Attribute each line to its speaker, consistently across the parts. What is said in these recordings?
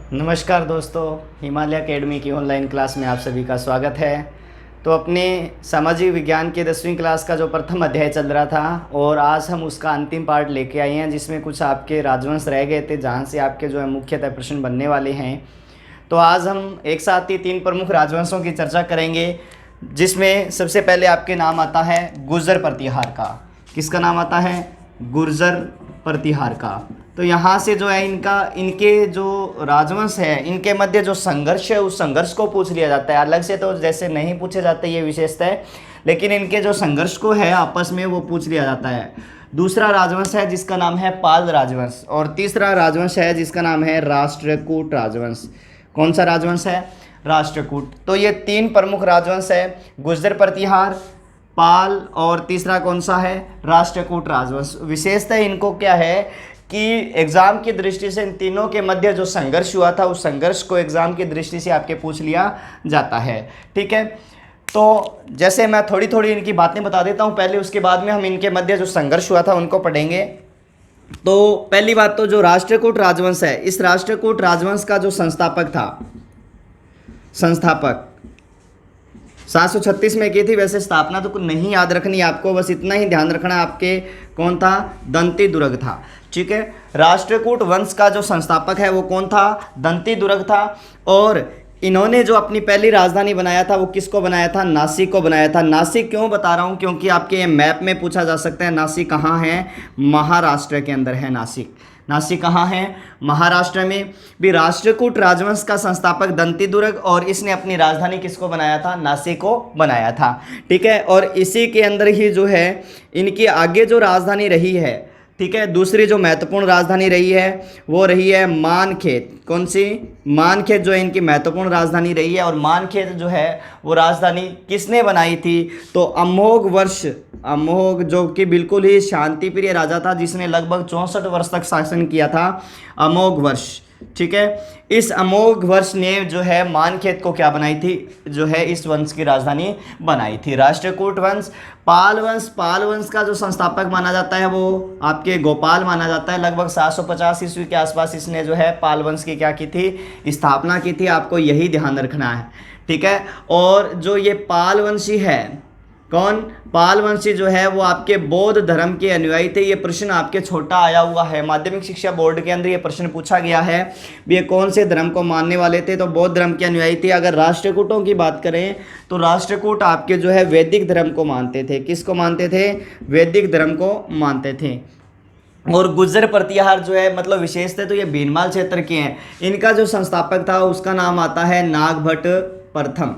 Speaker 1: नमस्कार दोस्तों, हिमालय एकेडमी की ऑनलाइन क्लास में आप सभी का स्वागत है। तो अपने सामाजिक विज्ञान के 10वीं क्लास का जो प्रथम अध्याय चल रहा था और आज हम उसका अंतिम पार्ट लेके आए हैं, जिसमें कुछ आपके राजवंश रह गए थे जहां से आपके जो है मुख्यतः प्रश्न बनने वाले हैं। तो आज हम एक साथ ही 3 प्रमुख राजवंशों की चर्चा करेंगे, जिसमें सबसे पहले आपके नाम आता है गुर्जर प्रतिहार का। किसका नाम आता है? गुर्जर प्रतिहार का। तो यहाँ से जो है इनके जो राजवंश है, इनके मध्य जो संघर्ष है, उस संघर्ष को पूछ लिया जाता है। अलग से तो जैसे नहीं पूछे जाते ये विशेषता है, लेकिन इनके जो संघर्ष को है आपस में वो पूछ लिया जाता है। दूसरा राजवंश है जिसका नाम है पाल राजवंश, और तीसरा राजवंश है जिसका नाम है राष्ट्रकूट राजवंश। कौन सा राजवंश है? राष्ट्रकूट। तो ये 3 प्रमुख राजवंश है, गुर्जर प्रतिहार, पाल और तीसरा कौन सा है? राष्ट्रकूट राजवंश। विशेषता इनको क्या है कि एग्ज़ाम की दृष्टि से इन तीनों के मध्य जो संघर्ष हुआ था, उस संघर्ष को एग्ज़ाम की दृष्टि से आपके पूछ लिया जाता है। ठीक है, तो जैसे मैं थोड़ी थोड़ी इनकी बातें बता देता हूँ पहले, उसके बाद में हम इनके मध्य जो संघर्ष हुआ था उनको पढ़ेंगे। तो पहली बात तो जो राष्ट्रकूट राजवंश है, इस राष्ट्रकूट राजवंश का जो संस्थापक 736 में की थी। वैसे स्थापना तो कुछ नहीं याद रखनी आपको, बस इतना ही ध्यान रखना आपके कौन था? दंती दुर्ग था। ठीक है, राष्ट्रकूट वंश का जो संस्थापक है वो कौन था? दंती दुर्ग था। और इन्होंने जो अपनी पहली राजधानी बनाया था वो किसको बनाया था? नासिक को बनाया था। नासिक क्यों बता रहा हूँ? क्योंकि आपके ये मैप में पूछा जा सकता है नासिक कहाँ है? महाराष्ट्र के अंदर है नासिक। नासिक कहाँ है? महाराष्ट्र में। भी राष्ट्रकूट राजवंश का संस्थापक दंती दुर्ग, और इसने अपनी राजधानी किसको बनाया था? नासिक को बनाया था। ठीक है, और इसी के अंदर ही जो है इनकी आगे जो राजधानी रही है, ठीक है, दूसरी जो महत्वपूर्ण राजधानी रही है वो रही है मानखेत। कौन सी? मानखेत जो है इनकी महत्वपूर्ण राजधानी रही है। और मानखेत जो है वो राजधानी किसने बनाई थी? तो अमोघ जो कि बिल्कुल ही शांति प्रिय राजा था, जिसने लगभग 64 वर्ष तक शासन किया था। अमोघ वर्ष। ठीक है, इस अमोघ वर्ष ने जो है मानखेत को क्या बनाई थी? जो है इस वंश की राजधानी बनाई थी। राष्ट्रकूट वंश। पाल वंश का जो संस्थापक माना जाता है वो आपके गोपाल माना जाता है। लगभग 750 ईस्वी के आसपास इसने जो है पाल वंश की क्या की थी? स्थापना की थी। आपको यही ध्यान रखना है। ठीक है, और जो ये पाल वंशी है, कौन? पाल वंशी जो है वो आपके बौद्ध धर्म के अनुयायी थे। ये प्रश्न आपके छोटा आया हुआ है, माध्यमिक शिक्षा बोर्ड के अंदर ये प्रश्न पूछा गया है। ये कौन से धर्म को मानने वाले थे? तो बौद्ध धर्म के अनुयायी थे। अगर राष्ट्रकूटों की बात करें तो राष्ट्रकूट आपके जो है वैदिक धर्म को मानते थे। किसको मानते थे? वैदिक धर्म को मानते थे। और गुर्जर प्रतिहार जो है, मतलब विशेषता तो ये भीनमाल क्षेत्र के हैं। इनका जो संस्थापक था उसका नाम आता है नागभट्ट प्रथम।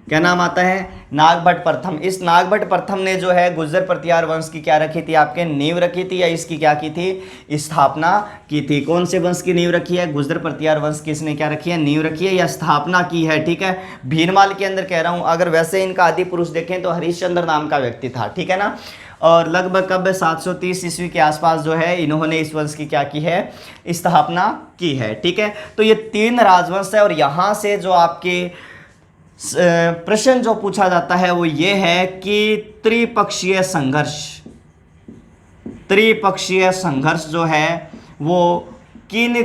Speaker 1: क्या नाम आता है? नागभट्ट प्रथम। इस नागभट्ट प्रथम ने जो है गुर्जर प्रतिहार वंश की क्या रखी थी? आपके नींव रखी थी, या इसकी क्या की थी? स्थापना की थी। कौन से वंश की नींव रखी है? गुर्जर प्रतिहार वंश की इसने क्या रखी है? नींव रखी है या स्थापना की है। ठीक है, भीनमाल के अंदर कह रहा हूँ। अगर वैसे इनका आदि पुरुष देखें तो हरिश्चंद्र नाम का व्यक्ति था। ठीक है ना, और लगभग कब 730 ईस्वी के आसपास जो है इन्होंने इस वंश की क्या की है? स्थापना की है। ठीक है, तो ये 3 राजवंश है। और यहाँ से जो आपके प्रश्न जो पूछा जाता है वो ये है कि त्रिपक्षीय संघर्ष जो है वो किन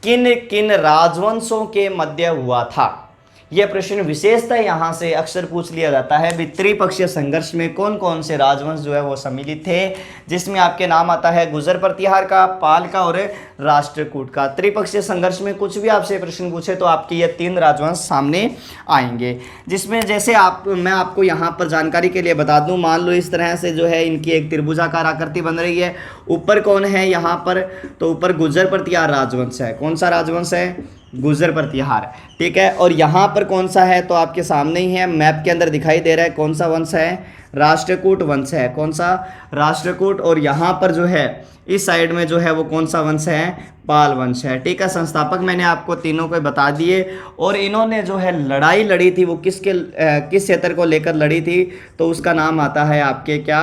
Speaker 1: किन राजवंशों के मध्य हुआ था? यह प्रश्न विशेषतः यहाँ से अक्सर पूछ लिया जाता है। भी त्रिपक्षीय संघर्ष में कौन कौन से राजवंश जो है वो सम्मिलित थे, जिसमें आपके नाम आता है गुर्जर प्रतिहार का, पाल का और राष्ट्रकूट का। त्रिपक्षीय संघर्ष में कुछ भी आपसे प्रश्न पूछे तो आपके ये 3 राजवंश सामने आएंगे। जिसमें जैसे मैं आपको यहाँ पर जानकारी के लिए बता दूँ, मान लो इस तरह से जो है इनकी एक त्रिभुजाकार आकृति बन रही है। ऊपर कौन है यहाँ पर? तो ऊपर गुर्जर प्रतिहार राजवंश है। कौन सा राजवंश है? गुर्जर प्रतिहार। ठीक है, और यहाँ पर कौन सा है? तो आपके सामने ही है, मैप के अंदर दिखाई दे रहा है। कौन सा वंश है? राष्ट्रकूट वंश है। कौन सा? राष्ट्रकूट। और यहाँ पर जो है इस साइड में जो है वो कौन सा वंश है? पाल वंश है। ठीक है, संस्थापक मैंने आपको तीनों को बता दिए। और इन्होंने जो है लड़ाई लड़ी थी वो किस क्षेत्र को लेकर लड़ी थी? तो उसका नाम आता है आपके क्या?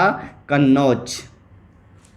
Speaker 1: कन्नौज।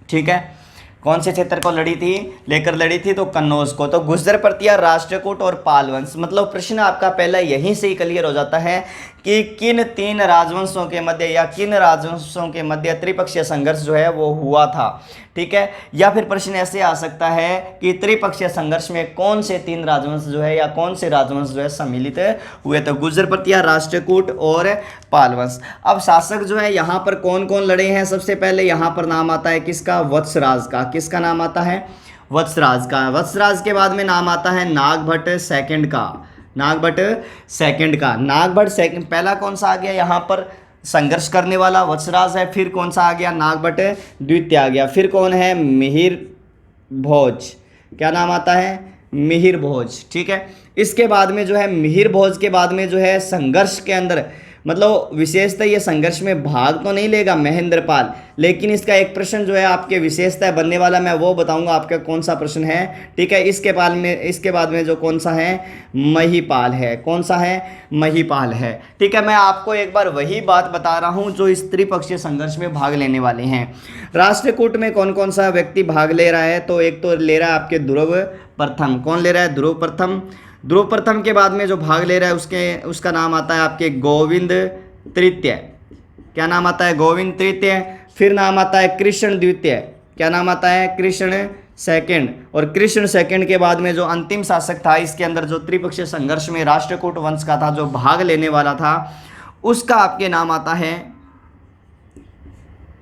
Speaker 1: ठीक है, कौन से क्षेत्र को लेकर लड़ी थी? तो कन्नौज को। तो गुर्जर प्रतिहार, राष्ट्रकूट और पाल वंश। मतलब प्रश्न आपका पहला यहीं से ही क्लियर हो जाता है कि किन तीन राजवंशों के मध्य या किन राजवंशों के मध्य त्रिपक्षीय संघर्ष जो है वो हुआ था। ठीक है, या फिर प्रश्न ऐसे आ सकता है कि त्रिपक्षीय संघर्ष में कौन से तीन राजवंश जो है या कौन से राजवंश जो है सम्मिलित हुए थे, गुर्जर प्रतिहार, राष्ट्रकूट और पाल वंश। अब शासक जो है यहाँ पर कौन कौन लड़े हैं, सबसे पहले यहाँ पर नाम आता है किसका, वत्सराज का। किसका नाम आता है, वत्सराज का। वत्सराज के बाद में नाम आता है नागभट्ट सेकंड का, नागभट्ट सेकंड का। नागभट्ट सेकंड पहला कौन सा आ गया यहाँ पर, संघर्ष करने वाला वत्सराज है। फिर कौन सा आ गया, नागभट्ट द्वितीय आ गया। फिर कौन है, मिहिर भोज। क्या नाम आता है, मिहिर भोज। ठीक है, इसके बाद में जो है मिहिर भोज के बाद में जो है संघर्ष के अंदर मतलब विशेषतः ये संघर्ष में भाग तो नहीं लेगा महेंद्रपाल, लेकिन इसका एक प्रश्न जो है आपके विशेषतः बनने वाला, मैं वो बताऊंगा आपका कौन सा प्रश्न है। ठीक है, इसके बाद में जो कौन सा है, महिपाल है। कौन सा है, महिपाल है। ठीक है, मैं आपको एक बार वही बात बता रहा हूँ जो इस त्रिपक्षीय संघर्ष में भाग लेने वाले हैं। राष्ट्रकूट में कौन कौन सा व्यक्ति भाग ले रहा है, तो एक तो ले रहा है आपके ध्रुव प्रथम। कौन ले रहा है, ध्रुव प्रथम। ध्रुव प्रथम के बाद में जो भाग ले रहा है उसका नाम आता है आपके गोविंद तृतीय। क्या नाम आता है, गोविंद तृतीय। फिर नाम आता है कृष्ण द्वितीय। क्या नाम आता है, कृष्ण सेकंड। और कृष्ण सेकंड के बाद में जो अंतिम शासक था इसके अंदर जो त्रिपक्षीय संघर्ष में राष्ट्रकूट वंश का था, जो भाग लेने वाला था, उसका आपके नाम आता है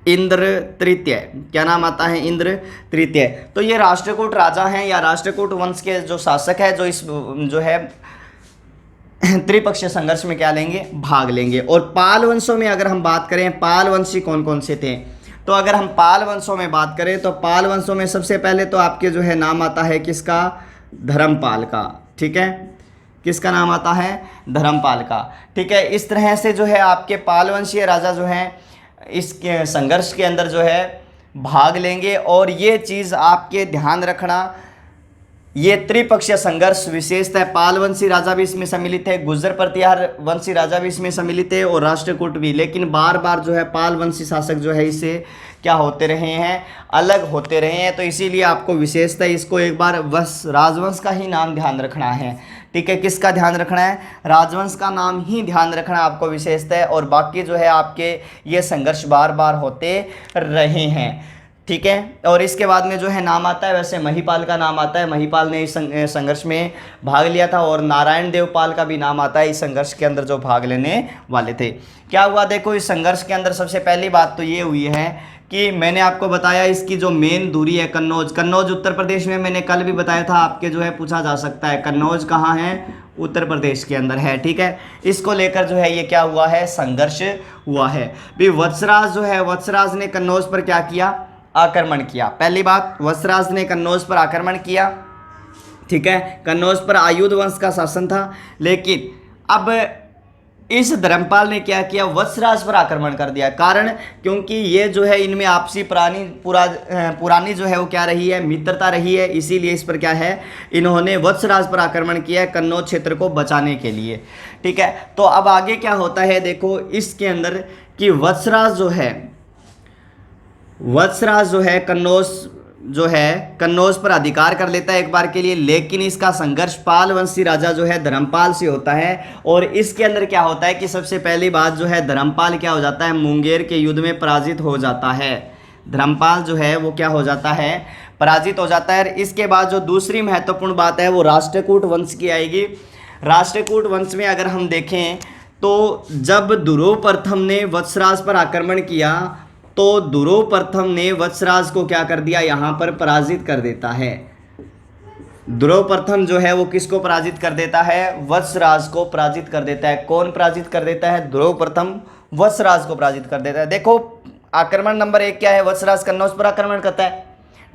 Speaker 1: इंद्र तृतीय। क्या नाम आता है, इंद्र तृतीय। तो ये राष्ट्रकूट राजा हैं या राष्ट्रकूट वंश के जो शासक है, जो इस जो है त्रिपक्षीय संघर्ष में क्या लेंगे, भाग लेंगे। और पाल वंशों में अगर हम बात करें, पाल वंशी कौन कौन से थे, तो अगर हम पाल वंशों में बात करें तो पाल वंशों में सबसे पहले तो आपके जो है नाम आता है किसका, धर्मपाल का। ठीक है, किसका नाम आता है, धर्मपाल का। ठीक है, इस तरह से जो है आपके पाल वंशीय राजा जो हैं इसके संघर्ष के अंदर जो है भाग लेंगे। और ये चीज़ आपके ध्यान रखना, ये त्रिपक्षीय संघर्ष विशेषतः पाल वंशी राजा भी इसमें सम्मिलित है, गुर्जर प्रतिहार वंशी राजा भी इसमें सम्मिलित है और राष्ट्रकूट भी। लेकिन बार बार जो है पाल वंशी शासक जो है इससे क्या होते रहे हैं, अलग होते रहे हैं। तो इसीलिए आपको विशेषतः इसको एक बार बस राजवंश का ही नाम ध्यान रखना है। ठीक है, किसका ध्यान रखना है, राजवंश का नाम ही ध्यान रखना आपको विशेषतः। और बाकी जो है आपके ये संघर्ष बार बार होते रहे हैं। ठीक है, और इसके बाद में जो है नाम आता है, वैसे महिपाल का नाम आता है। महिपाल ने इस संघर्ष में भाग लिया था। और नारायण देवपाल का भी नाम आता है इस संघर्ष के अंदर जो भाग लेने वाले थे। क्या हुआ, देखो इस संघर्ष के अंदर सबसे पहली बात तो ये हुई है कि मैंने आपको बताया इसकी जो मेन दूरी है कन्नौज। कन्नौज उत्तर प्रदेश में, मैंने कल भी बताया था आपके जो है पूछा जा सकता है, कन्नौज कहाँ है, उत्तर प्रदेश के अंदर है। ठीक है, इसको लेकर जो है ये क्या हुआ है, संघर्ष हुआ है। भी वत्सराज जो है, वत्सराज ने कन्नौज पर क्या किया, आक्रमण किया। पहली बात, वत्सराज ने कन्नौज पर आक्रमण किया। ठीक है, कन्नौज पर आयुध वंश का शासन था। लेकिन अब इस धर्मपाल ने क्या किया, वत्सराज पर आक्रमण कर दिया। कारण क्योंकि ये जो है इनमें आपसी पुरानी जो है वो क्या रही है, मित्रता रही है। इसीलिए इस पर क्या है, इन्होंने वत्सराज पर आक्रमण किया है कन्नौज क्षेत्र को बचाने के लिए। ठीक है, तो अब आगे क्या होता है, देखो इसके अंदर कि वत्सराज जो है कन्नौज पर अधिकार कर लेता है एक बार के लिए। लेकिन इसका संघर्ष पाल वंशी राजा जो है धर्मपाल से होता है। और इसके अंदर क्या होता है कि सबसे पहली बात जो है धर्मपाल क्या हो जाता है, मुंगेर के युद्ध में पराजित हो जाता है। धर्मपाल जो है वो क्या हो जाता है, पराजित हो जाता है। इसके बाद जो दूसरी महत्वपूर्ण बात है वो राष्ट्रकूट वंश की आएगी। राष्ट्रकूट वंश में अगर हम देखें तो जब ध्रुव प्रथम ने वत्सराज पर आक्रमण किया तो ध्रुव प्रथम ने वत्सराज को क्या कर दिया, यहाँ पर पराजित कर देता है। ध्रुव प्रथम जो है वो किसको पराजित कर देता है, वत्सराज को पराजित कर देता है। कौन पराजित कर देता है, ध्रुव प्रथम वत्सराज को पराजित कर देता है। देखो आक्रमण नंबर 1 क्या है, वत्सराज कन्नौज पर आक्रमण करता है।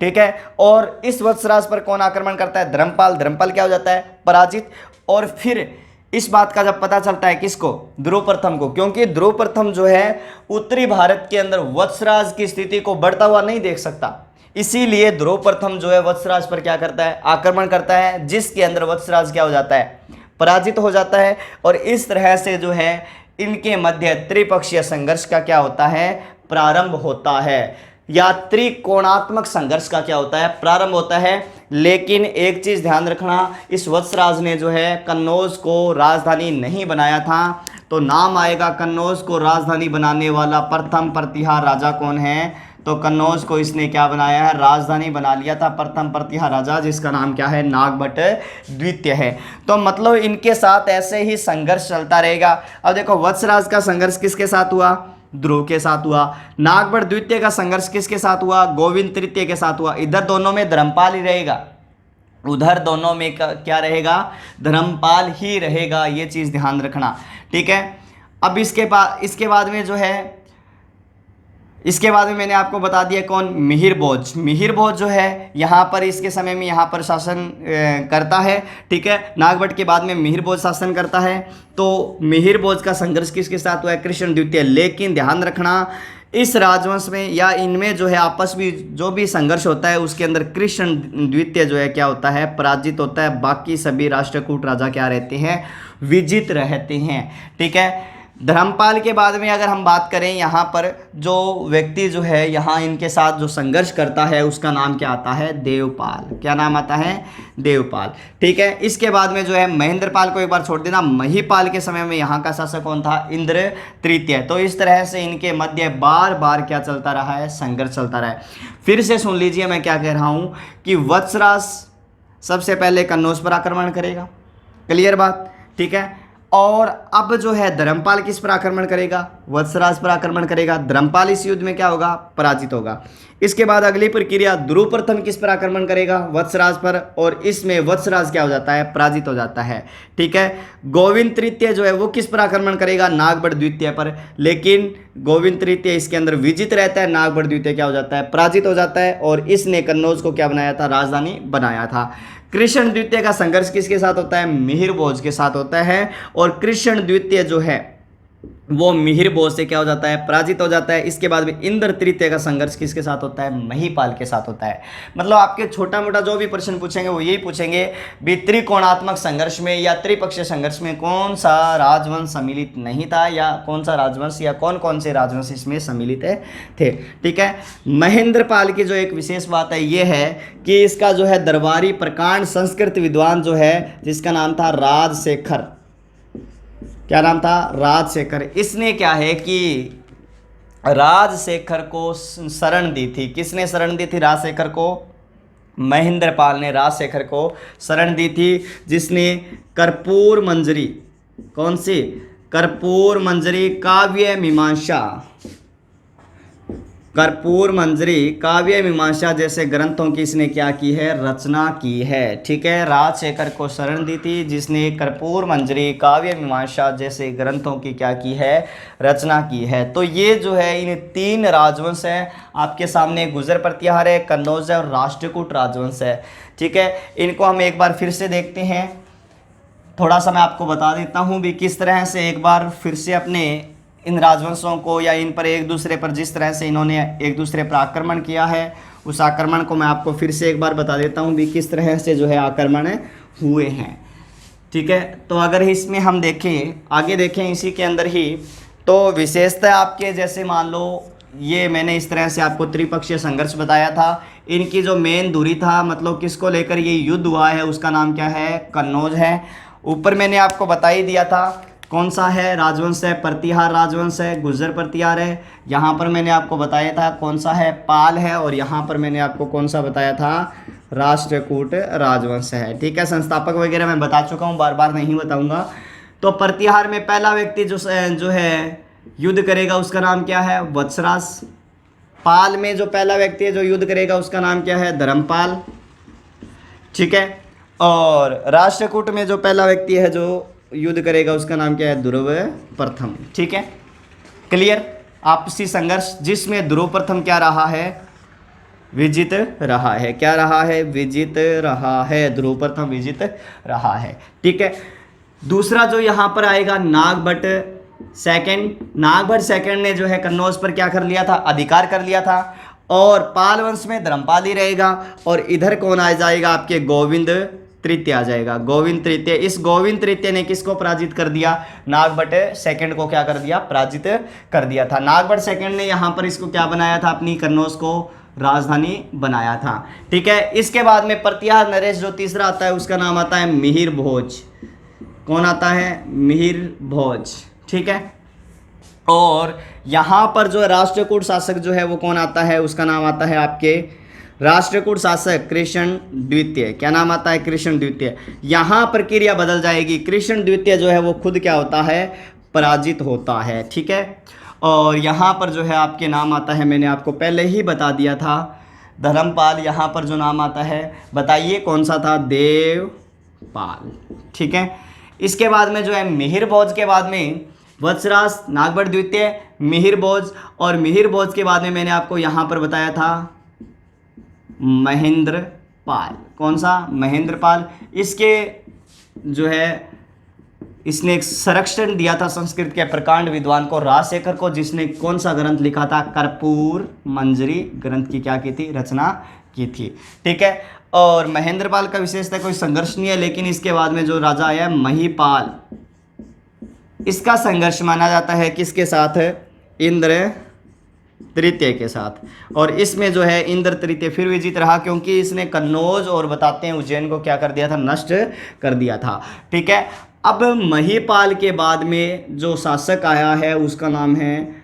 Speaker 1: ठीक है, और इस वत्सराज पर कौन आक्रमण करता है, धर्मपाल क्या हो जाता है, पराजित। और फिर इस बात का जब पता चलता है किसको, ध्रुव प्रथम को, क्योंकि ध्रुव प्रथम जो है उत्तरी भारत के अंदर वत्सराज की स्थिति को बढ़ता हुआ नहीं देख सकता। इसीलिए ध्रुव प्रथम जो है वत्सराज पर क्या करता है, आक्रमण करता है, जिसके अंदर वत्सराज क्या हो जाता है, पराजित हो जाता है। और इस तरह से जो है इनके मध्य त्रिपक्षीय संघर्ष का क्या होता है, प्रारंभ होता है। या त्रिकोणात्मक संघर्ष का क्या होता है, प्रारंभ होता है। लेकिन एक चीज़ ध्यान रखना, इस वत्सराज ने जो है कन्नौज को राजधानी नहीं बनाया था। तो नाम आएगा कन्नौज को राजधानी बनाने वाला प्रथम प्रतिहार राजा कौन है? तो कन्नौज को इसने क्या बनाया है? राजधानी बना लिया था प्रथम प्रतिहार राजा, जिसका नाम क्या है? नागभट्ट द्वितीय है। तो मतलब इनके साथ ऐसे ही संघर्ष चलता रहेगा। अब देखो वत्सराज का संघर्ष किसके साथ हुआ? ध्रुव के साथ हुआ। नागभट्ट द्वितीय का संघर्ष किसके साथ हुआ? गोविंद तृतीय के साथ हुआ। इधर दोनों में धर्मपाल ही रहेगा, उधर दोनों में क्या रहेगा? धर्मपाल ही रहेगा। ये चीज़ ध्यान रखना, ठीक है। अब इसके बाद में जो है, इसके बाद में मैंने आपको बता दिया कौन? मिहिर भोज। मिहिर भोज जो है यहाँ पर इसके समय में यहाँ पर शासन करता है, ठीक है। नागभट्ट के बाद में मिहिर भोज शासन करता है। तो मिहिर भोज का संघर्ष किसके साथ हुआ है? कृष्ण द्वितीय। लेकिन ध्यान रखना, इस राजवंश में या इनमें जो है आपस में जो भी संघर्ष होता है उसके अंदर कृष्ण द्वितीय जो है क्या होता है? पराजित होता है। बाकी सभी राष्ट्रकूट राजा क्या रहते हैं? विजित रहते हैं, ठीक है। धर्मपाल के बाद में अगर हम बात करें, यहाँ पर जो व्यक्ति जो है यहाँ इनके साथ जो संघर्ष करता है उसका नाम क्या आता है? देवपाल। क्या नाम आता है? देवपाल, ठीक है। इसके बाद में जो है महेंद्रपाल को एक बार छोड़ देना। महिपाल के समय में यहाँ का शासक कौन था? इंद्र तृतीय। तो इस तरह से इनके मध्य बार बार क्या चलता रहा है? संघर्ष चलता रहा है। फिर से सुन लीजिए मैं क्या कह रहा हूँ कि वत्सराज सबसे पहले कन्नौज पर आक्रमण करेगा, क्लियर बात, ठीक है। और अब जो है धर्मपाल किस पर आक्रमण करेगा? वत्सराज पर आक्रमण करेगा। धर्मपाल इस युद्ध में क्या होगा? पराजित होगा। इसके बाद अगली प्रक्रिया, ध्रुव प्रथम किस पर आक्रमण करेगा? वत्सराज पर, और इसमें वत्सराज क्या हो जाता है? पराजित हो जाता है, ठीक है। गोविंद तृतीय जो है वो किस पर आक्रमण करेगा? नागभट्ट द्वितीय पर। लेकिन गोविंद तृतीय इसके अंदर विजित रहता है, नागभट्ट द्वितीय क्या हो जाता है? पराजित हो जाता है। और इसने कन्नौज को क्या बनाया था? राजधानी बनाया था। कृष्ण द्वितीय का संघर्ष किसके साथ होता है? मिहिर भोज के साथ होता है। और कृष्ण द्वितीय जो है वो मिहिर भोज से क्या हो जाता है? पराजित हो जाता है। इसके बाद में इंद्र तृतीय का संघर्ष किसके साथ होता है? महिपाल के साथ होता है। मतलब आपके छोटा मोटा जो भी प्रश्न पूछेंगे वो यही पूछेंगे भी त्रिकोणात्मक संघर्ष में या त्रिपक्षीय संघर्ष में कौन सा राजवंश सम्मिलित नहीं था, या कौन सा राजवंश या कौन कौन से राजवंश इसमें सम्मिलित थे, ठीक है। महेंद्रपाल की जो एक विशेष बात है ये है कि इसका जो है दरबारी प्रकांड संस्कृत विद्वान जो है जिसका नाम था राजशेखर। क्या नाम था? राजशेखर। इसने क्या है कि राजशेखर को शरण दी थी। किसने शरण दी थी राजशेखर को? महेंद्रपाल ने राजशेखर को शरण दी थी, जिसने कर्पूर मंजरी, कौन सी? कर्पूर मंजरी काव्य मीमांसा, कर्पूर मंजरी काव्य मीमांसा जैसे ग्रंथों की इसने क्या की है? रचना की है, ठीक है। राजशेखर को शरण दी थी जिसने कर्पूर मंजरी काव्य मीमांसा जैसे ग्रंथों की क्या की है? रचना की है। तो ये जो है इन तीन राजवंश हैं आपके सामने, गुर्जर प्रतिहार है, कन्नौज है और राष्ट्रकूट राजवंश है, ठीक है। इनको हम एक बार फिर से देखते हैं। थोड़ा सा मैं आपको बता देता हूँ भी किस तरह से एक बार फिर से अपने इन राजवंशों को या इन पर एक दूसरे पर जिस तरह से इन्होंने एक दूसरे पर आक्रमण किया है उस आक्रमण को मैं आपको फिर से एक बार बता देता हूँ भी किस तरह से जो है आक्रमण हुए हैं, ठीक है। तो अगर इसमें हम देखें, आगे देखें इसी के अंदर ही, तो विशेषता आपके जैसे मान लो ये मैंने इस तरह से आपको त्रिपक्षीय संघर्ष बताया था। इनकी जो मेन दूरी था, मतलब किसको लेकर ये युद्ध हुआ है, उसका नाम क्या है? कन्नौज है। ऊपर मैंने आपको बता ही दिया था कौन सा है राजवंश है? प्रतिहार राजवंश है, गुर्जर प्रतिहार है। यहाँ पर मैंने आपको बताया था कौन सा है? पाल है। और यहाँ पर मैंने आपको कौन सा बताया था? राष्ट्रकूट राजवंश है, ठीक है। संस्थापक वगैरह मैं बता चुका हूँ, बार बार नहीं बताऊँगा। तो प्रतिहार में पहला व्यक्ति जो है युद्ध करेगा उसका नाम क्या है? वत्सराज। पाल में जो पहला व्यक्ति है जो युद्ध करेगा उसका नाम क्या है? धर्मपाल, ठीक है। और राष्ट्रकूट में जो पहला व्यक्ति है जो युद्ध करेगा उसका नाम क्या है? ध्रुव प्रथम, ठीक है। क्लियर? आपसी संघर्ष जिसमें ध्रुव प्रथम क्या रहा है? विजित रहा है। क्या रहा है? विजित रहा है। ध्रुव प्रथम विजित रहा है, ठीक है। दूसरा जो यहाँ पर आएगा नागभट्ट सेकंड। नागभट्ट सेकंड ने जो है कन्नौज पर क्या कर लिया था? अधिकार कर लिया था। और पाल वंश में धर्मपाल ही रहेगा। और इधर कौन आ जाएगा? आपके गोविंद तृतीय आ जाएगा, गोविंद तृतीय। इस गोविंद तृतीय ने किसको पराजित कर दिया? नागभट्ट सेकंड को क्या कर दिया? पराजित कर दिया था। नागभट्ट सेकंड ने यहाँ पर इसको क्या बनाया था? अपनी कन्नौज को राजधानी बनाया था। ठीक है, इसके बाद में प्रतिहार नरेश जो तीसरा आता है उसका नाम आता है मिहिर भोज। कौन आता है? मिहिर भोज। ठीक है, और यहाँ पर जो राष्ट्रकूट शासक जो है वो कौन आता है? उसका नाम आता है आपके राष्ट्रकूट शासक कृष्ण द्वितीय। क्या नाम आता है? कृष्ण द्वितीय। यहाँ प्रक्रिया बदल जाएगी, कृष्ण द्वितीय जो है वो खुद क्या होता है? पराजित होता है। ठीक है, और यहाँ पर जो है आपके नाम आता है, मैंने आपको पहले ही बता दिया था, धर्मपाल। यहाँ पर जो नाम आता है बताइए कौन सा था? देवपाल। ठीक है, इसके बाद में जो है मिहिर भोज के बाद में वत्सराज, नागभट्ट द्वितीय, मिहिर भोज, और मिहिर भोज के बाद में मैंने आपको यहाँ पर बताया था महेंद्रपाल। कौन सा? महेंद्रपाल। इसके जो है इसने एक संरक्षण दिया था संस्कृत के प्रकांड विद्वान को, राजशेखर को, जिसने कौन सा ग्रंथ लिखा था? कर्पूर मंजरी ग्रंथ की क्या की थी? रचना की थी। ठीक है, और महेंद्रपाल का विशेषता कोई संघर्ष नहीं है, लेकिन इसके बाद में जो राजा आया महिपाल, इसका संघर्ष माना जाता है किसके साथ? इंद्र तृतीय के साथ। और इसमें जो है इंद्र तृतीय फिर विजित रहा, क्योंकि इसने कन्नौज और बताते हैं उज्जैन को क्या कर दिया था? नष्ट कर दिया था। ठीक है, अब महिपाल के बाद में जो शासक आया है उसका नाम है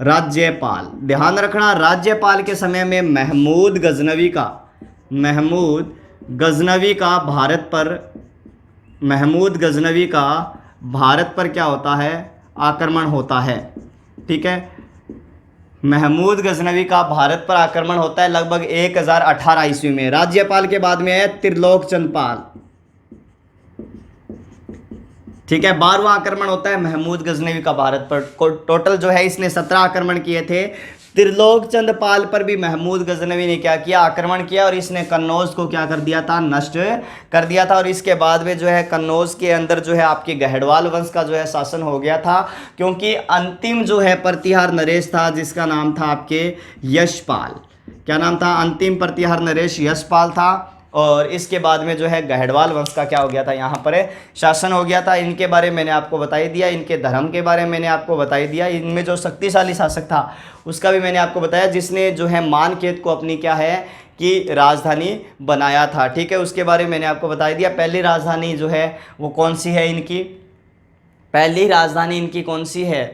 Speaker 1: राज्यपाल। ध्यान रखना, राज्यपाल के समय में महमूद गजनवी का भारत पर क्या होता है? आक्रमण होता है। ठीक है, महमूद गजनवी का भारत पर आक्रमण होता है लगभग 1018 ईस्वी में। राज्यपाल के बाद में है त्रिलोक चंद पाल। ठीक है, 12वां आक्रमण होता है महमूद गजनवी का भारत पर। टोटल जो है इसने 17 आक्रमण किए थे। त्रिलोक चंद पाल पर भी महमूद गजनवी ने क्या किया? आक्रमण किया, और इसने कन्नौज को क्या कर दिया था? नष्ट कर दिया था। और इसके बाद में जो है कन्नौज के अंदर जो है आपके गहड़वाल वंश का जो है शासन हो गया था, क्योंकि अंतिम जो है प्रतिहार नरेश था जिसका नाम था आपके यशपाल। क्या नाम था? अंतिम प्रतिहार नरेश यशपाल था। और इसके बाद में जो है गहड़वाल वंश का क्या हो गया था? यहाँ पर शासन हो गया था। इनके बारे में मैंने आपको बता ही दिया, इनके धर्म के बारे में मैंने आपको बता ही दिया। इनमें जो शक्तिशाली शासक था उसका भी मैंने आपको बताया, जिसने जो है मानखेत को अपनी क्या है कि राजधानी बनाया था। ठीक है, उसके बारे में मैंने आपको बता दिया। पहली राजधानी जो है वो कौन सी है इनकी? पहली राजधानी इनकी कौन सी है?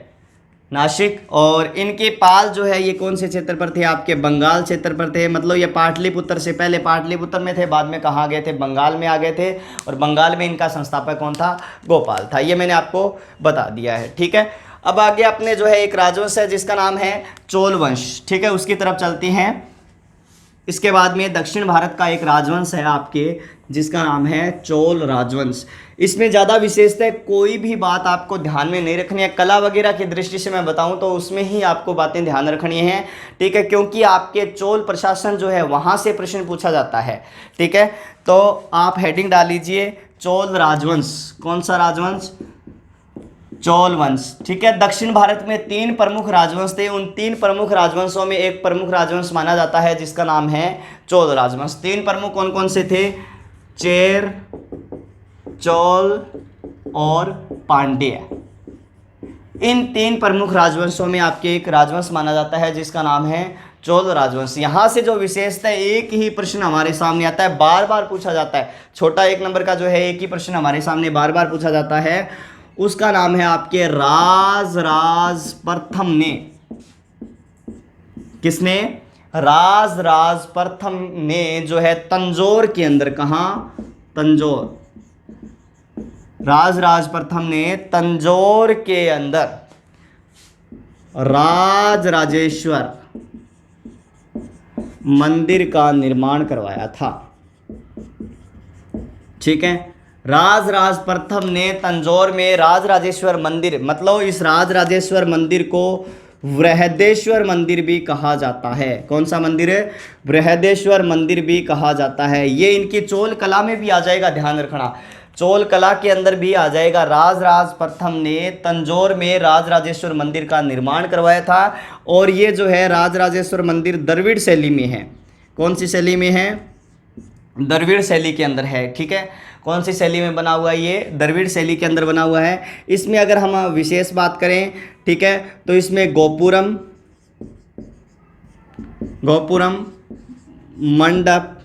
Speaker 1: नासिक। और इनके पाल जो है ये कौन से क्षेत्र पर थे? आपके बंगाल क्षेत्र पर थे। मतलब ये पाटलिपुत्र से पहले पाटलिपुत्र में थे, बाद में कहाँ गए थे? बंगाल में आ गए थे। और बंगाल में इनका संस्थापक कौन था? गोपाल था। ये मैंने आपको बता दिया है। ठीक है, अब आगे अपने जो है एक राजवंश है जिसका नाम है चोल वंश। ठीक है, उसकी तरफ चलती हैं। इसके बाद में दक्षिण भारत का एक राजवंश है आपके जिसका नाम है चोल राजवंश। इसमें ज़्यादा विशेषता है, कोई भी बात आपको ध्यान में नहीं रखनी है। कला वगैरह की दृष्टि से मैं बताऊं तो उसमें ही आपको बातें ध्यान रखनी है। ठीक है, क्योंकि आपके चोल प्रशासन जो है वहाँ से प्रश्न पूछा जाता है। ठीक है, तो आप हेडिंग डाल लीजिए चोल राजवंश। कौन सा राजवंश? चोल वंश। ठीक है, दक्षिण भारत में 3 प्रमुख राजवंश थे। उन 3 प्रमुख राजवंशों में एक प्रमुख राजवंश माना जाता है जिसका नाम है चोल राजवंश। 3 प्रमुख कौन कौन से थे? चेर, चोल और पांड्य। इन 3 प्रमुख राजवंशों में आपके एक राजवंश माना जाता है जिसका नाम है चोल राजवंश। यहाँ से जो विशेषता है, एक ही प्रश्न हमारे सामने आता है, बार बार पूछा जाता है। छोटा 1 नंबर का जो है एक ही प्रश्न हमारे सामने बार बार पूछा जाता है। उसका नाम है आपके राज प्रथम ने। किसने? राज प्रथम ने जो है तंजौर के अंदर, कहाँ? तंजौर। राज प्रथम ने तंजौर के अंदर राजराजेश्वर मंदिर का निर्माण करवाया था। ठीक है, राज प्रथम ने तंजौर में राजराजेश्वर मंदिर, मतलब इस राजराजेश्वर मंदिर को बृहदेश्वर मंदिर भी कहा जाता है। कौन सा मंदिर है? बृहदेश्वर मंदिर भी कहा जाता है। ये इनकी चोल कला में भी आ जाएगा, ध्यान रखना। चोल कला के अंदर भी आ जाएगा। राज प्रथम ने तंजौर में राजराजेश्वर मंदिर का निर्माण करवाया था। और ये जो है राजराजेश्वर मंदिर द्रविड़ शैली में है। कौन सी शैली में है? द्रविड़ शैली के अंदर है। ठीक है, कौन सी शैली में बना हुआ है? ये द्रविड़ शैली के अंदर बना हुआ है। इसमें अगर हम विशेष बात करें, ठीक है, तो इसमें गोपुरम, मंडप,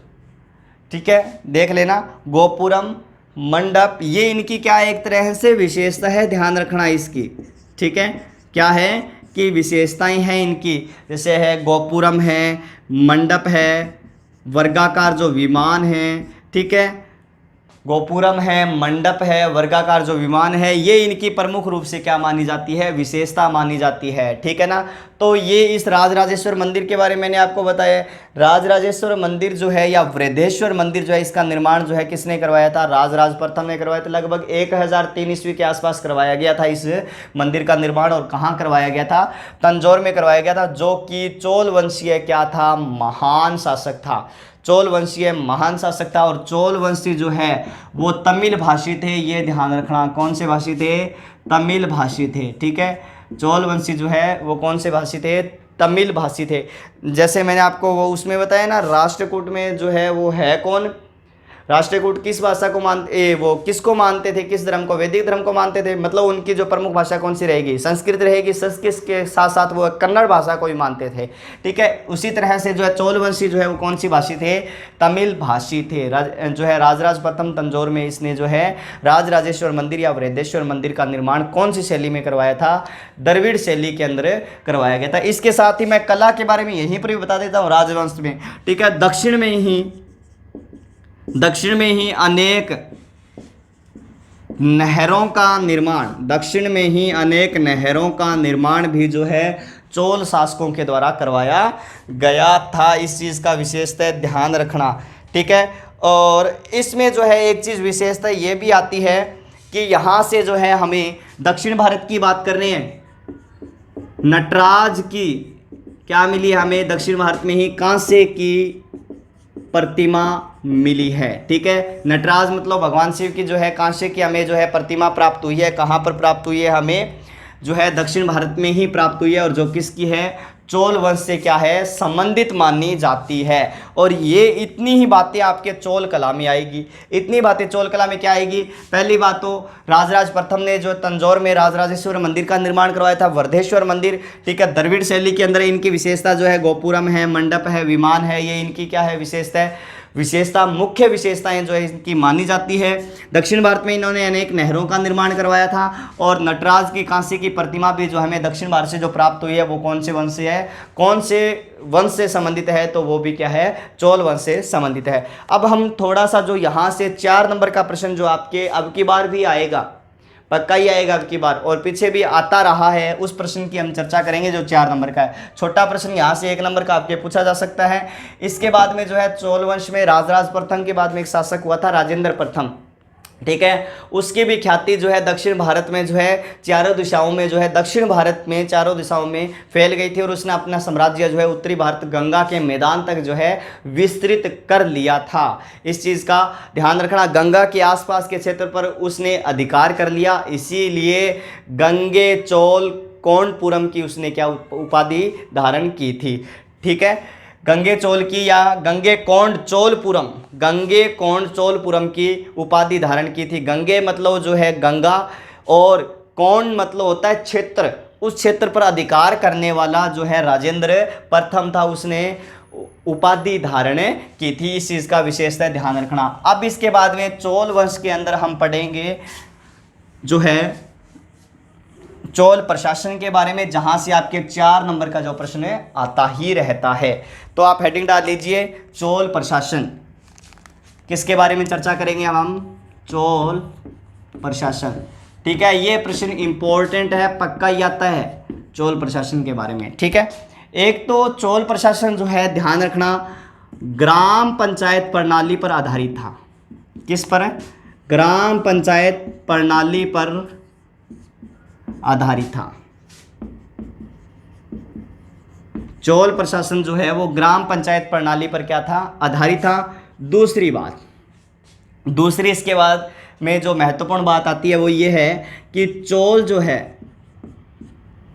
Speaker 1: ठीक है, देख लेना, गोपुरम, मंडप, ये इनकी क्या है, एक तरह से विशेषता है, ध्यान रखना इसकी। ठीक है, क्या है कि विशेषताएं हैं इनकी, जैसे है गोपुरम है, मंडप है, वर्गाकार जो विमान है, ठीक है, गोपुरम है, मंडप है, वर्गाकार जो विमान है, ये इनकी प्रमुख रूप से क्या मानी जाती है, विशेषता मानी जाती है। ठीक है ना। तो ये इस राजराजेश्वर मंदिर के बारे में मैंने आपको बताया। राजराजेश्वर मंदिर जो है या वृद्धेश्वर मंदिर जो है, इसका निर्माण जो है किसने करवाया था? राजराज प्रथम ने करवाया था। लगभग 1003 ईस्वी के आसपास करवाया गया था इस मंदिर का निर्माण। और कहाँ करवाया गया था? तंजौर में करवाया गया था, जो कि चोल वंशीय क्या था, महान शासक था। चोल वंशीय महान शासक था। और चोल वंशी जो है वो तमिल भाषी थे, ये ध्यान रखना। कौन से भाषी थे? तमिल भाषी थे। ठीक है, चोल वंशी जो है वो कौन से भाषी थे? तमिल भाषी थे। जैसे मैंने आपको वो उसमें बताया ना, राष्ट्रकूट में जो है वो है कौन? राष्ट्रकूट किस भाषा को मानते, वो किसको मानते थे, किस धर्म को? वैदिक धर्म को मानते थे। मतलब उनकी जो प्रमुख भाषा कौन सी रहेगी? संस्कृत रहेगी। संस्कृत के साथ साथ वो कन्नड़ भाषा को भी मानते थे। ठीक है, उसी तरह से जो है चोल वंशी जो है वो कौन सी भाषी थे? तमिल भाषी थे। जो है राजराज प्रथम तंजौर में इसने जो है राजराजेश्वर मंदिर या वृद्धेश्वर मंदिर का निर्माण कौन सी शैली में करवाया था? द्रविड़ शैली के अंदर करवाया गया था। इसके साथ ही मैं कला के बारे में यहीं पर भी बता देता हूँ, राजवंश में। ठीक है, दक्षिण में ही अनेक नहरों का निर्माण, दक्षिण में ही अनेक नहरों का निर्माण भी जो है चोल शासकों के द्वारा करवाया गया था। इस चीज़ का विशेषता ध्यान रखना। ठीक है, और इसमें जो है एक चीज़ विशेषता ये भी आती है कि यहाँ से जो है हमें दक्षिण भारत की बात करनी है, नटराज की क्या मिली हमें? दक्षिण भारत में ही कांसे की प्रतिमा मिली है। ठीक है, नटराज मतलब भगवान शिव की जो है कांसे की हमें जो है प्रतिमा प्राप्त हुई है। कहाँ पर प्राप्त हुई है? हमें जो है दक्षिण भारत में ही प्राप्त हुई है। और जो किसकी है? चोल वंश से क्या है? संबंधित मानी जाती है। और ये इतनी ही बातें आपके चोल कला में आएगी। इतनी बातें चोल कला में क्या आएगी? पहली बात तो राजराज प्रथम ने जो तंजौर में राजराजेश्वर मंदिर का निर्माण करवाया था, वृद्धेश्वर मंदिर। ठीक है, द्रविड़ शैली के अंदर इनकी विशेषता जो है गोपुरम है, मंडप है, विमान है, ये इनकी क्या है? विशेषता मुख्य विशेषताएं जो है इनकी मानी जाती है। दक्षिण भारत में इन्होंने अनेक नहरों का निर्माण करवाया था। और नटराज की कांसे की प्रतिमा भी जो हमें दक्षिण भारत से जो प्राप्त हुई है वो कौन से वंश से है? कौन से वंश से संबंधित है? तो वो भी क्या है? चोल वंश से संबंधित है। अब हम थोड़ा सा जो यहाँ से 4 नंबर का प्रश्न जो आपके अब की बार भी आएगा, पक्का ही आएगा अब की बार, और पीछे भी आता रहा है, उस प्रश्न की हम चर्चा करेंगे जो 4 नंबर का है। छोटा प्रश्न यहाँ से 1 नंबर का आपके पूछा जा सकता है। इसके बाद में जो है चोल वंश में राजराज प्रथम के बाद में एक शासक हुआ था, राजेंद्र प्रथम। ठीक है, उसकी भी ख्याति जो है दक्षिण भारत में जो है चारों दिशाओं में जो है दक्षिण भारत में चारों दिशाओं में फैल गई थी। और उसने अपना साम्राज्य जो है उत्तरी भारत गंगा के मैदान तक जो है विस्तृत कर लिया था। इस चीज़ का ध्यान रखना, गंगा के आसपास के क्षेत्र पर उसने अधिकार कर लिया। इसीलिए गंगे चोल कोंडपुरम की उसने क्या उपाधि धारण की थी? ठीक है, गंगे चोल की या गंगे कोंड चोलपुरम की उपाधि धारण की थी। गंगे मतलब जो है गंगा, और कोंड मतलब होता है क्षेत्र। उस क्षेत्र पर अधिकार करने वाला जो है राजेंद्र प्रथम था, उसने उपाधि धारण की थी। इस चीज़ का विशेषता ध्यान रखना। अब इसके बाद में चोल वंश के अंदर हम पढ़ेंगे जो है चोल प्रशासन के बारे में, जहां से आपके 4 नंबर का जो प्रश्न आता ही रहता है। तो आप हेडिंग डाल लीजिए चोल प्रशासन। किसके बारे में चर्चा करेंगे हम? चोल प्रशासन। ठीक है, ये प्रश्न इंपॉर्टेंट है, पक्का ही आता है चोल प्रशासन के बारे में। ठीक है, एक तो चोल प्रशासन जो है ध्यान रखना ग्राम पंचायत प्रणाली पर आधारित था। किस पर? ग्राम पंचायत प्रणाली पर आधारित था। चोल प्रशासन जो है वो ग्राम पंचायत प्रणाली पर क्या था? आधारित था। दूसरी इसके बाद में जो महत्वपूर्ण बात आती है वो ये है कि चोल जो है,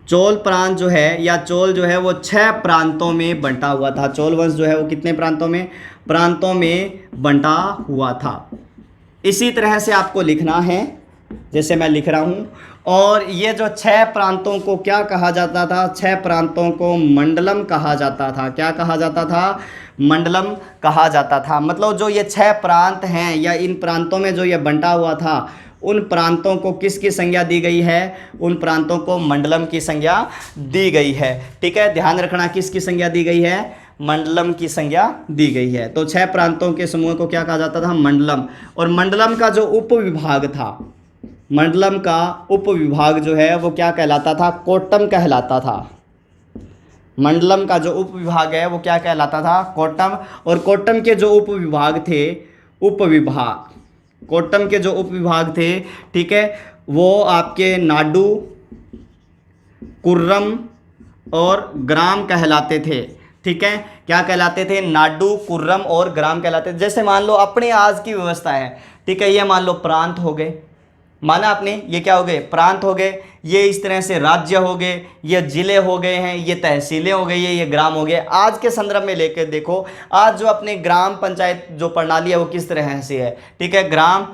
Speaker 1: चोल प्रांत जो है या चोल जो है वो 6 प्रांतों में बंटा हुआ था। चोल वंश जो है वो कितने प्रांतों में? प्रांतों में बंटा हुआ था। इसी तरह से आपको लिखना है जैसे मैं लिख रहा हूँ। और ये जो 6 प्रांतों को क्या कहा जाता था? 6 प्रांतों को मंडलम कहा जाता था। क्या कहा जाता था? मंडलम कहा जाता था। मतलब जो ये 6 प्रांत हैं या इन प्रांतों में जो ये बंटा हुआ था, उन प्रांतों को किसकी संज्ञा दी गई है? उन प्रांतों को मंडलम की संज्ञा दी गई है। ठीक है, ध्यान रखना किसकी संज्ञा दी गई है? मंडलम की संज्ञा दी गई है। तो 6 प्रांतों के समूह को क्या कहा जाता था? मंडलम। और मंडलम का जो उपविभाग था, मंडलम का उपविभाग जो है वो क्या कहलाता था? कोट्टम कहलाता था। मंडलम का जो उपविभाग है वो क्या कहलाता था? कोट्टम। और कोट्टम के जो उपविभाग थे, उपविभाग, कोट्टम के जो उपविभाग थे, ठीक है, वो आपके नाडु, कुर्रम और ग्राम कहलाते थे। ठीक है, क्या कहलाते थे? नाडु, कुर्रम और ग्राम कहलाते थे। जैसे मान लो अपने आज की व्यवस्था है, ठीक है, ये मान लो प्रांत हो गए, माना आपने, ये क्या हो गए? प्रांत हो गए। ये इस तरह से राज्य हो गए, ये जिले हो गए हैं, ये तहसीलें हो गई है, ये ग्राम हो गए। आज के संदर्भ में लेकर देखो, आज जो अपने ग्राम पंचायत जो प्रणाली है वो किस तरह से है? ठीक है, ग्राम,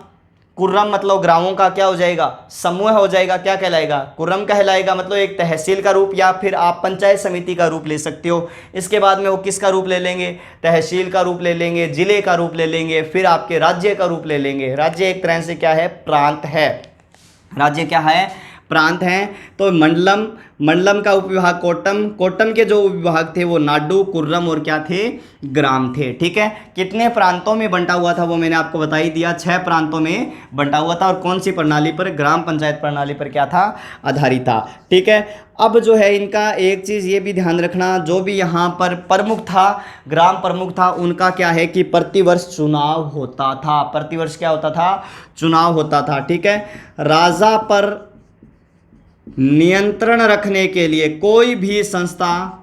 Speaker 1: कुर्रम मतलब ग्रामों का क्या हो जाएगा? समूह हो जाएगा। क्या कहलाएगा? कुर्रम कहलाएगा। मतलब एक तहसील का रूप या फिर आप पंचायत समिति का रूप ले सकते हो। इसके बाद में वो किसका रूप ले लेंगे? तहसील का रूप ले लेंगे, जिले का रूप ले लेंगे, फिर आपके राज्य का रूप ले लेंगे। राज्य एक तरह से क्या है? प्रांत है। राज्य क्या है? प्रांत हैं। तो मंडलम, मंडलम का उपविभाग कोट्टम, कोट्टम के जो उपविभाग थे वो नाडु, कुर्रम और क्या थे? ग्राम थे। ठीक है, कितने प्रांतों में बंटा हुआ था वो मैंने आपको बता ही दिया, 6 प्रांतों में बंटा हुआ था। और कौन सी प्रणाली पर? ग्राम पंचायत प्रणाली पर क्या था? आधारित था। ठीक है, अब जो है इनका एक चीज़ ये भी ध्यान रखना, जो भी यहाँ पर प्रमुख था, ग्राम प्रमुख था, उनका क्या है कि प्रतिवर्ष चुनाव होता था। प्रतिवर्ष क्या होता था? चुनाव होता था। ठीक है, राजा पर नियंत्रण रखने के लिए कोई भी संस्था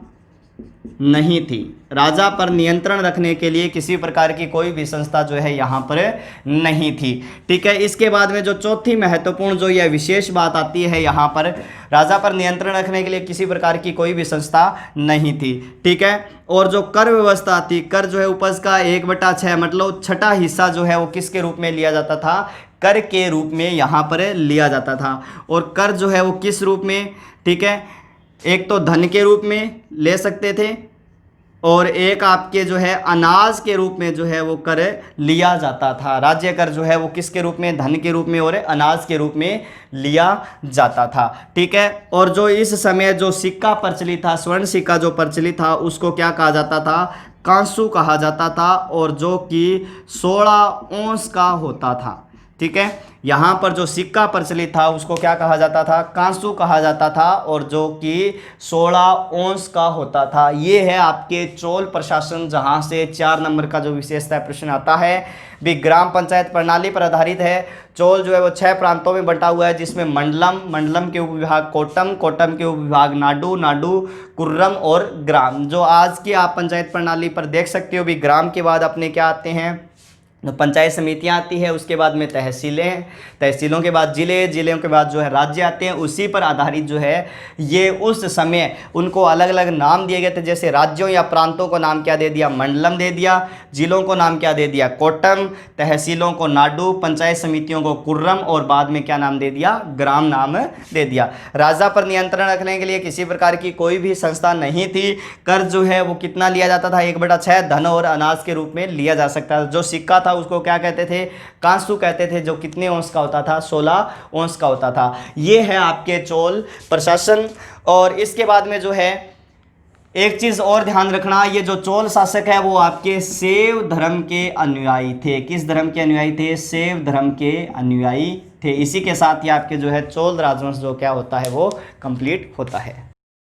Speaker 1: नहीं थी। राजा पर नियंत्रण रखने के लिए किसी प्रकार की कोई भी संस्था जो है यहाँ पर नहीं थी। ठीक है, इसके बाद में जो चौथी महत्वपूर्ण जो यह विशेष बात आती है यहाँ पर, राजा पर नियंत्रण रखने के लिए किसी प्रकार की कोई भी संस्था नहीं थी। ठीक है, और जो कर व्यवस्था थी, कर जो है उपज का 1/6 मतलब 6ठा हिस्सा जो है वो किसके रूप में लिया जाता था? कर के रूप में यहाँ पर लिया जाता था। और कर जो है वो किस रूप में? ठीक है, एक तो धन के रूप में ले सकते थे और एक आपके जो है अनाज के रूप में जो है वो कर लिया जाता था। राज्य कर जो है वो किसके रूप में? धन के रूप में और अनाज के रूप में लिया जाता था। ठीक है, और जो इस समय जो सिक्का प्रचलित था, स्वर्ण सिक्का जो प्रचलित था, उसको क्या कहा जाता था? कांसू कहा जाता था, और जो कि 16 औंस का होता था। ठीक है, यहाँ पर जो सिक्का प्रचलित था उसको क्या कहा जाता था? कांसू कहा जाता था, और जो कि 16 औंस का होता था। ये है आपके चोल प्रशासन, जहाँ से 4 नंबर का जो विशेषता प्रश्न आता है भी ग्राम पंचायत प्रणाली पर आधारित है। चोल जो है वो 6 प्रांतों में बंटा हुआ है, जिसमें मंडलम, मंडलम के उपविभाग कोट्टम, कोट्टम के उपविभाग नाडु, नाडु, कुर्रम और ग्राम। जो आज की आप पंचायत प्रणाली पर देख सकते हो भी, ग्राम के बाद अपने क्या आते हैं? तो पंचायत समितियां आती है, उसके बाद में तहसीलें, तहसीलों के बाद जिले, जिलों के बाद जो है राज्य आते हैं। उसी पर आधारित जो है ये उस समय उनको अलग अलग नाम दिए गए थे। जैसे राज्यों या प्रांतों को नाम क्या दे दिया? मंडलम दे दिया। जिलों को नाम क्या दे दिया? कोट्टम। तहसीलों को नाडु, पंचायत समितियों को कुर्रम, और बाद में क्या नाम दे दिया? ग्राम नाम दे दिया। राजा पर नियंत्रण रखने के लिए किसी प्रकार की कोई भी संस्था नहीं थी। कर जो है वो कितना लिया जाता था? 1/6 धन और अनाज के रूप में लिया जा सकता था। जो सिक्का था उसको क्या कहते थे? कांसू कहते थे, जो कितने औंस का होता था? 16 औंस का होता था। ये है आपके चोल प्रशासन। और इसके बाद में जो है एक चीज और ध्यान रखना, ये जो चोल शासक है वो आपके शैव धर्म के अनुयायी थे। किस धर्म के अनुयायी थे? शैव धर्म के अनुयायी थे। इसी के साथ ही आपके जो है चोल राजवंश जो क्या होता है वो कंप्लीट होता है।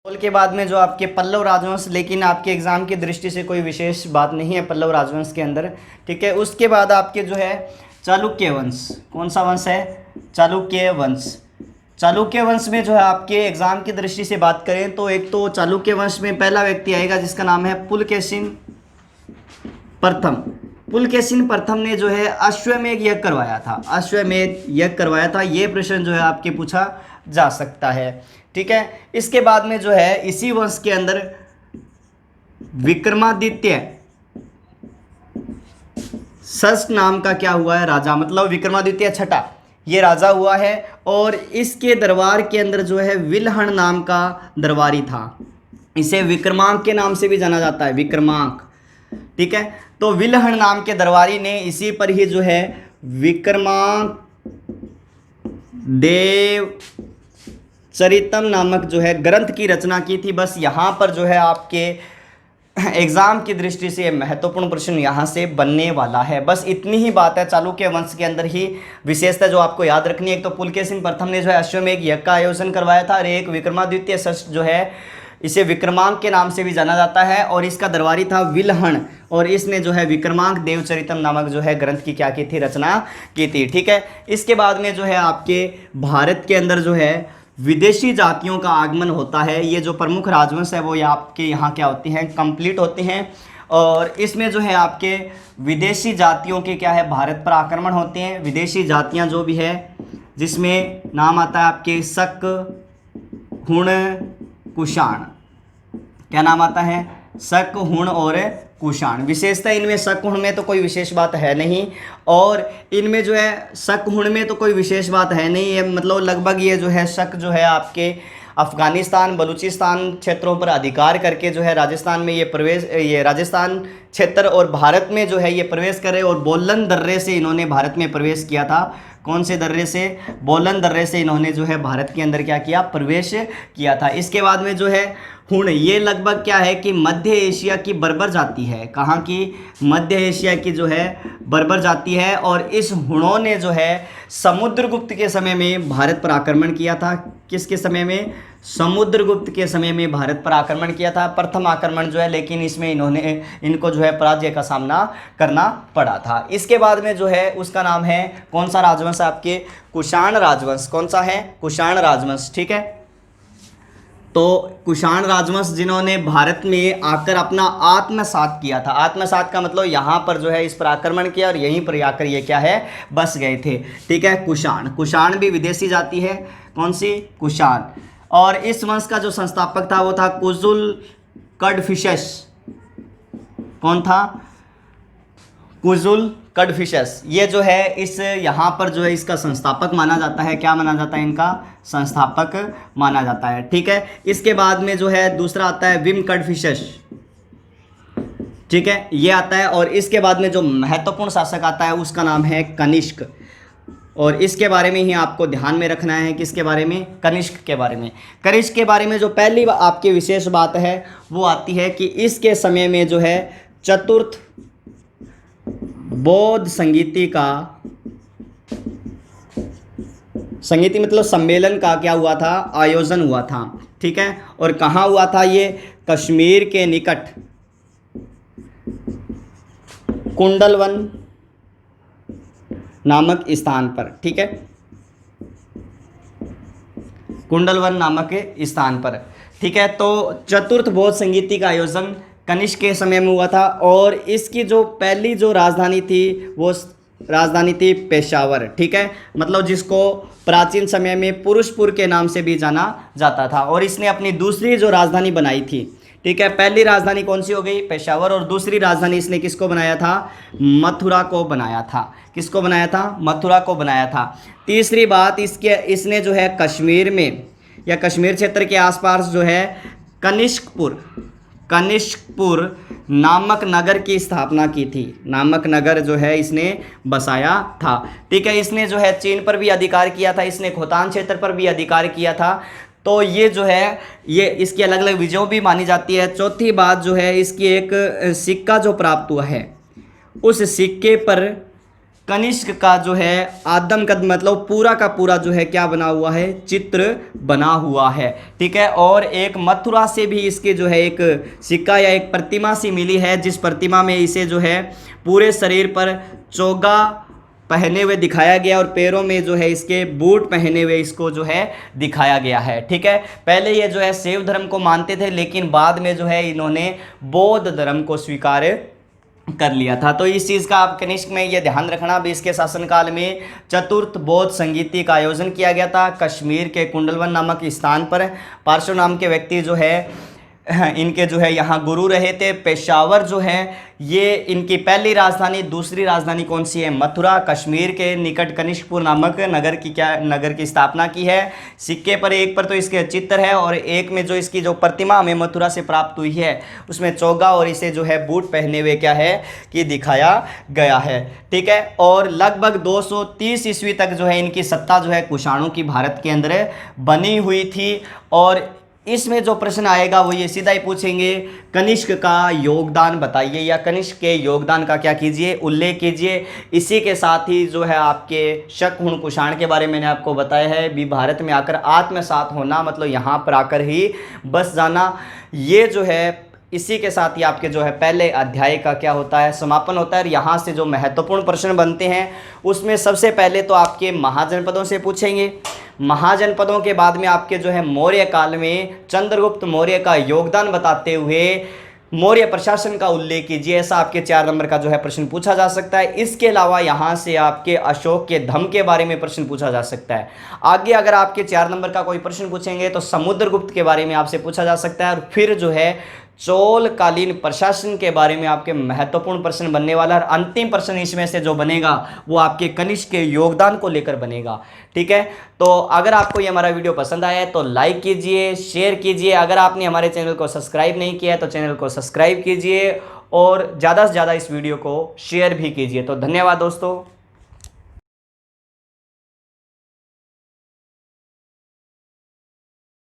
Speaker 1: चोल के बाद में जो आपके पल्लव राजवंश, लेकिन आपके एग्जाम की दृष्टि से कोई विशेष बात नहीं है पल्लव राजवंश के अंदर। ठीक है, उसके बाद आपके जो है चालुक्य वंश। कौन सा वंश है? चालुक्य वंश। चालुक्य वंश में जो है आपके एग्जाम की दृष्टि से बात करें तो एक तो चालुक्य वंश में पहला व्यक्ति आएगा जिसका नाम है पुलकेशिन प्रथम। पुलकेशिन प्रथम ने जो है अश्वमेध यज्ञ करवाया था। अश्वमेध यज्ञ करवाया था। ये प्रश्न जो है आपके पूछा जा सकता है। ठीक है, इसके बाद में जो है इसी वंश के अंदर विक्रमादित्य षष्ठ नाम का क्या हुआ है राजा, मतलब विक्रमादित्य छठा ये राजा हुआ है। और इसके दरबार के अंदर जो है विल्हण नाम का दरबारी था। इसे विक्रमांक के नाम से भी जाना जाता है, विक्रमांक। ठीक है, तो विल्हण नाम के दरबारी ने इसी पर ही जो है विक्रमांक देव चरितम नामक जो है ग्रंथ की रचना की थी। बस यहाँ पर जो है आपके एग्जाम की दृष्टि से महत्वपूर्ण प्रश्न यहाँ से बनने वाला है। बस इतनी ही बात है चालुक्य वंश के अंदर ही विशेषता जो आपको याद रखनी है। एक तो पुलकेशिन प्रथम ने जो है अश्वमेध यज्ञ का आयोजन करवाया था, और एक विक्रमादित्य षष्ठ जो है इसे विक्रमांक के नाम से भी जाना जाता है, और इसका दरबारी था विल्हण, और इसने जो है विक्रमांक देवचरितम नामक जो है ग्रंथ की क्या की थी, रचना की थी। ठीक है, इसके बाद में जो है आपके भारत के अंदर जो है विदेशी जातियों का आगमन होता है। ये जो प्रमुख राजवंश है वो आपके यहाँ क्या होती हैं, कंप्लीट होते हैं, और इसमें जो है आपके विदेशी जातियों के क्या है भारत पर आक्रमण होते हैं। विदेशी जातियाँ जो भी है जिसमें नाम आता है आपके शक, हुण, कुषाण। क्या नाम आता है, शक, हुण और कुषाण। विशेषता इनमें शक, हुण में तो कोई विशेष बात है नहीं, और इनमें जो है शक, हुण में तो कोई विशेष बात है नहीं है, मतलब लगभग ये जो है शक जो है आपके अफ़गानिस्तान, बलूचिस्तान क्षेत्रों पर अधिकार करके जो है राजस्थान में ये राजस्थान क्षेत्र और भारत में जो है ये प्रवेश करे, और बोलन दर्रे से इन्होंने भारत में प्रवेश किया था। कौन से दर्रे से, बोलन दर्रे से इन्होंने जो है भारत के अंदर क्या किया, प्रवेश किया था। इसके बाद में जो है हुण, ये लगभग क्या है कि मध्य एशिया की बर्बर जाति है। कहाँ की, मध्य एशिया की जो है बर्बर जाति है, और इस हुणों ने जो है समुद्रगुप्त के समय में भारत पर आक्रमण किया था। किसके समय में, समुद्रगुप्त के समय में भारत पर आक्रमण किया था, प्रथम आक्रमण जो है, लेकिन इसमें इनको जो है पराजय का सामना करना पड़ा था। इसके बाद में जो है उसका नाम है, कौन सा राजवंश आपके, कुषाण राजवंश। कौन सा है, कुषाण राजवंश। ठीक है, तो कुषाण राजवंश जिन्होंने भारत में आकर अपना आत्मसात किया था। आत्मसात का मतलब यहाँ पर जो है इस पर आक्रमण किया और यहीं पर आकर ये क्या है, बस गए थे। ठीक है, कुषाण। कुषाण भी विदेशी जाति है। कौन सी, कुषाण। और इस वंश का जो संस्थापक था वो था कुजुल कडफिशस। कौन था, कुजुल कडफिशस। ये जो है इस यहाँ पर जो है इसका संस्थापक माना जाता है। क्या माना जाता है, इनका संस्थापक माना जाता है। ठीक है, इसके बाद में जो है दूसरा आता है विम कडफिशस। ठीक है, ये आता है, और इसके बाद में जो महत्वपूर्ण शासक आता है उसका नाम है कनिष्क, और इसके बारे में ही आपको ध्यान में रखना है। किसके बारे में, कनिष्क के बारे में। कनिष्क के बारे में जो पहली आपकी विशेष बात है वो आती है कि इसके समय में जो है चतुर्थ बौद्ध संगीति मतलब सम्मेलन का क्या हुआ था, आयोजन हुआ था। ठीक है, और कहाँ हुआ था ये, कश्मीर के निकट कुंडलवन नामक स्थान पर। ठीक है, कुंडलवन नामक स्थान पर। ठीक है, तो चतुर्थ बौद्ध संगीति का आयोजन कनिष्क के समय में हुआ था, और इसकी जो पहली जो राजधानी थी वो राजधानी थी पेशावर। ठीक है, मतलब जिसको प्राचीन समय में पुरुषपुर के नाम से भी जाना जाता था, और इसने अपनी दूसरी जो राजधानी बनाई थी। ठीक है, पहली राजधानी कौन सी हो गई, पेशावर, और दूसरी राजधानी इसने किसको बनाया था, मथुरा को बनाया था। किसको बनाया था, मथुरा को बनाया था। तीसरी बात इसने जो है कश्मीर में या कश्मीर क्षेत्र के आसपास जो है कनिष्कपुर नामक नगर की स्थापना की थी। नामक नगर जो है इसने बसाया था। ठीक है, इसने जो है चीन पर भी अधिकार किया था, इसने खोतान क्षेत्र पर भी अधिकार किया था। तो ये जो है ये इसकी अलग अलग विजयों भी मानी जाती है। चौथी बात जो है इसकी एक सिक्का जो प्राप्त हुआ है, उस सिक्के पर कनिष्क का जो है आदमकद मतलब पूरा का पूरा जो है क्या बना हुआ है, चित्र बना हुआ है। ठीक है, और एक मथुरा से भी इसके जो है एक सिक्का या एक प्रतिमा सी मिली है, जिस प्रतिमा में इसे जो है पूरे शरीर पर चोगा पहने हुए दिखाया गया, और पैरों में जो है इसके बूट पहने हुए इसको जो है दिखाया गया है। ठीक है, पहले ये जो है शैव धर्म को मानते थे, लेकिन बाद में जो है इन्होंने बौद्ध धर्म को स्वीकार कर लिया था। तो इस चीज़ का आप कनिष्क में ये ध्यान रखना भी, इसके शासनकाल में चतुर्थ बौद्ध संगीति का आयोजन किया गया था कश्मीर के कुंडलवन नामक स्थान पर। पार्श्व नाम के व्यक्ति जो है इनके जो है यहाँ गुरु रहे थे। पेशावर जो है ये इनकी पहली राजधानी, दूसरी राजधानी कौन सी है? मथुरा। कश्मीर के निकट कनिष्कपुर नामक नगर की स्थापना की है। सिक्के पर एक पर तो इसके चित्र है और एक में जो इसकी जो प्रतिमा हमें मथुरा से प्राप्त हुई है उसमें चोगा और इसे जो है बूट पहने हुए क्या है कि दिखाया गया है। ठीक है, और लगभग 230 ईस्वी तक जो है इनकी सत्ता जो है कुषाणों की भारत के अंदर बनी हुई थी। और इसमें जो प्रश्न आएगा वो ये सीधा ही पूछेंगे, कनिष्क का योगदान बताइए या कनिष्क के योगदान का क्या कीजिए, उल्लेख कीजिए। इसी के साथ ही जो है आपके शक हुण कुषाण के बारे में मैंने आपको बताया है, भी भारत में आकर आत्मसात होना मतलब यहाँ पर आकर ही बस जाना। ये जो है इसी के साथ ही आपके जो है पहले अध्याय का क्या होता है, समापन होता है। और यहाँ से जो महत्वपूर्ण प्रश्न बनते हैं उसमें सबसे पहले तो आपके महाजनपदों से पूछेंगे। महाजनपदों के बाद में आपके जो है मौर्य काल में चंद्रगुप्त मौर्य का योगदान बताते हुए मौर्य प्रशासन का उल्लेख कीजिए। ऐसा आपके 4 नंबर का जो है प्रश्न पूछा जा सकता है। इसके अलावा यहाँ से आपके अशोक के धम्म के बारे में प्रश्न पूछा जा सकता है। आगे अगर आपके 4 नंबर का कोई प्रश्न पूछेंगे तो समुद्रगुप्त के बारे में आपसे पूछा जा सकता है। और फिर जो है चोलकालीन प्रशासन के बारे में आपके महत्वपूर्ण प्रश्न बनने वाला है। और अंतिम प्रश्न इसमें से जो बनेगा वो आपके कनिष्क के योगदान को लेकर बनेगा। ठीक है, तो अगर आपको ये हमारा वीडियो पसंद आया है तो लाइक कीजिए, शेयर कीजिए। अगर आपने हमारे चैनल को सब्सक्राइब नहीं किया है तो चैनल को सब्सक्राइब कीजिए और ज़्यादा से ज़्यादा इस वीडियो को शेयर भी कीजिए। तो धन्यवाद दोस्तों।